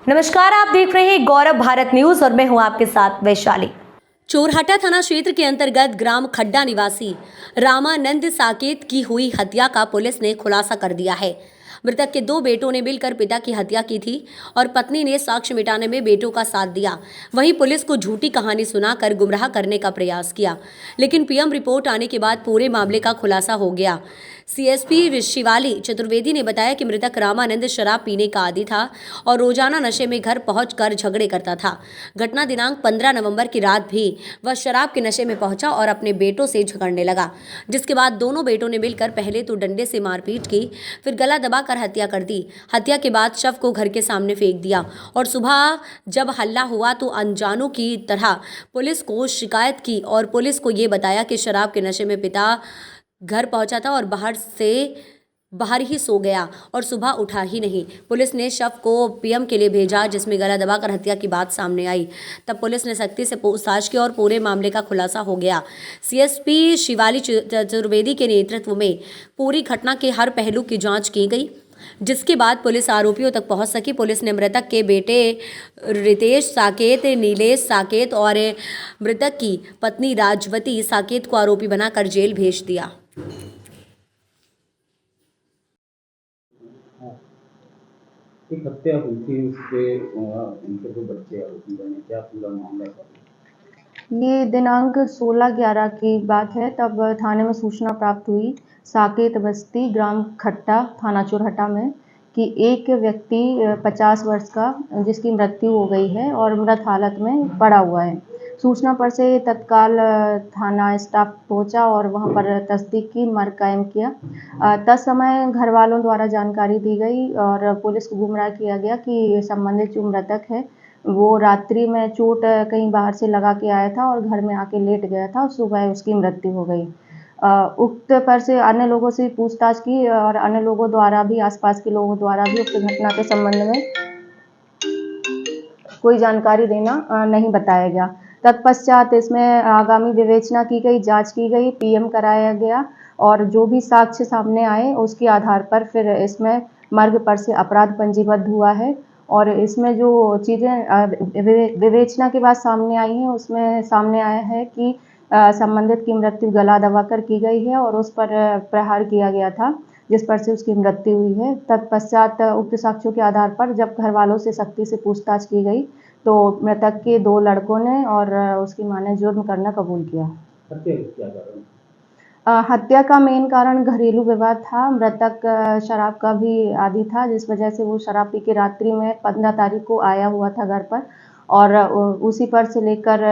नमस्कार, आप देख रहे हैं गौरव भारत न्यूज और मैं हूं आपके साथ वैशाली। चोरहटा थाना क्षेत्र के अंतर्गत ग्राम खड्डा निवासी रामानंद साकेत की हुई हत्या का पुलिस ने खुलासा कर दिया है। मृतक के 2 बेटों ने मिलकर पिता की हत्या की थी और पत्नी ने साक्ष्य मिटाने में बेटों का साथ दिया। वहीं पुलिस को झूठी कहानी सुनाकर गुमराह करने का प्रयास किया, लेकिन पीएम रिपोर्ट आने के बाद पूरे मामले का खुलासा हो गया। सीएसपी शिवाली चतुर्वेदी ने बताया कि मृतक रामानंद शराब पीने का आदी था और रोजाना नशे में घर पहुंचकर झगड़े करता था। घटना दिनांक 15 नवंबर की रात भी वह शराब के नशे में पहुंचा और अपने बेटों से झगड़ने लगा, जिसके बाद दोनों बेटों ने मिलकर पहले तो डंडे से मारपीट की, फिर गला दबाकर हत्या कर दी। हत्या के बाद शव को घर के सामने फेंक दिया और सुबह जब हल्ला हुआ तो अनजानों की तरह पुलिस को शिकायत की और पुलिस को ये बताया कि शराब के नशे में पिता घर पहुंचा था और बाहर ही सो गया और सुबह उठा ही नहीं। पुलिस ने शव को पीएम के लिए भेजा, जिसमें गला दबाकर हत्या की बात सामने आई। तब पुलिस ने सख्ती से पूछताछ की और पूरे मामले का खुलासा हो गया। सीएसपी शिवाली चतुर्वेदी के नेतृत्व में पूरी घटना के हर पहलू की जांच की गई, जिसके बाद पुलिस आरोपियों तक पहुंच सकी। पुलिस ने मृतक के बेटे रितेश साकेत, नीलेश साकेत और मृतक की पत्नी राजवती साकेत को आरोपी बनाकर जेल भेज दिया। एक हत्या हुई थी, उसके उनके 2 बच्चे आरोपी बने, क्या पूरा मामला था? ये दिनांक 16/11 की बात है। तब थाने में सूचना प्राप्त हुई साकेत बस्ती ग्राम खट्टा थाना चोरहटा में कि एक व्यक्ति 50 वर्ष का जिसकी मृत्यु हो गई है और मृत हालत में पड़ा हुआ है। सूचना पर से तत्काल थाना स्टाफ पहुंचा और वहां पर तस्दीक की, मर्ग कायम किया। तत्समय घर वालों द्वारा जानकारी दी गई और पुलिस को गुमराह किया गया कि संबंधित जो मृतक है वो रात्रि में चोट कहीं बाहर से लगा के आया था और घर में आके लेट गया था और सुबह उसकी मृत्यु हो गई। उक्त पर से अन्य लोगों से पूछताछ की और अन्य लोगों द्वारा भी, आसपास के लोगों द्वारा भी उक्त घटना के संबंध में कोई जानकारी देना नहीं बताया गया। तत्पश्चात इसमें आगामी विवेचना की गई, जांच की गई, पीएम कराया गया और जो भी साक्ष्य सामने आए उसके आधार पर फिर इसमें मर्ग पर से अपराध पंजीबद्ध हुआ है। और इसमें जो चीज़ें विवेचना के बाद सामने आई हैं, उसमें सामने आया है कि संबंधित की मृत्यु गला दबाकर की गई है और उस पर प्रहार किया गया था, जिस पर से उसकी मृत्यु हुई है। तत्पश्चात उक्त साक्ष्यों के आधार पर जब घर वालों से सख्ती से पूछताछ की गई तो मृतक के 2 लड़कों ने और उसकी मां ने जुर्म करना कबूल किया। हत्या क्या कारण? हत्या का मेन कारण घरेलू विवाद था। मृतक शराब का भी आदी था, जिस वजह से वो शराब पी के रात्रि में 15 तारीख को आया हुआ था घर पर और उसी पर से लेकर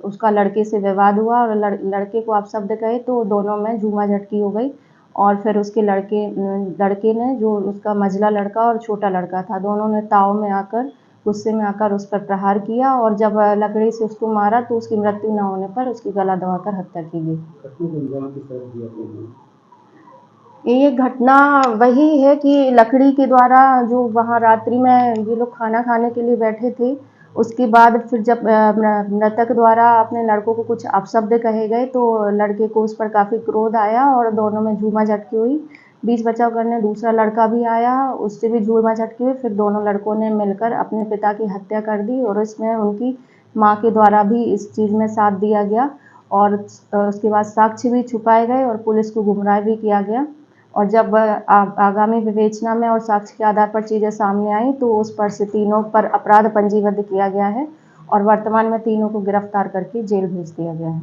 उसका लड़के से विवाद हुआ और लड़के को अपशब्द कहे तो दोनों में झूमा झटकी हो गई और फिर उसके लड़के ने, जो उसका मझला लड़का और छोटा लड़का था, दोनों ने ताव में आकर, गुस्से में आकर उस पर प्रहार किया और जब लकड़ी से उसको मारा तो उसकी मृत्यु न होने पर उसकी गला दबाकर हत्या की गई। घटना को अंजाम किस तरह दिया आपने? ये घटना वही है कि लकड़ी के द्वारा, जो वहाँ रात्रि में ये लोग खाना खाने के लिए बैठे थे, उसके बाद फिर जब मृतक द्वारा अपने लड़कों को कुछ अपशब्द कहे गए तो लड़के को उस पर काफ़ी क्रोध आया और दोनों में झूमा झटकी हुई। बीच बचाव करने दूसरा लड़का भी आया, उससे भी झूमा झटकी हुई। फिर दोनों लड़कों ने मिलकर अपने पिता की हत्या कर दी और इसमें उनकी माँ के द्वारा भी इस चीज़ में साथ दिया गया और उसके बाद साक्ष्य भी छुपाए गए और पुलिस को गुमराह भी किया गया। और जब आगामी विवेचना में और साक्ष्य के आधार पर चीज़ें सामने आई तो उस पर से तीनों पर अपराध पंजीबद्ध किया गया है और वर्तमान में तीनों को गिरफ्तार करके जेल भेज दिया गया है।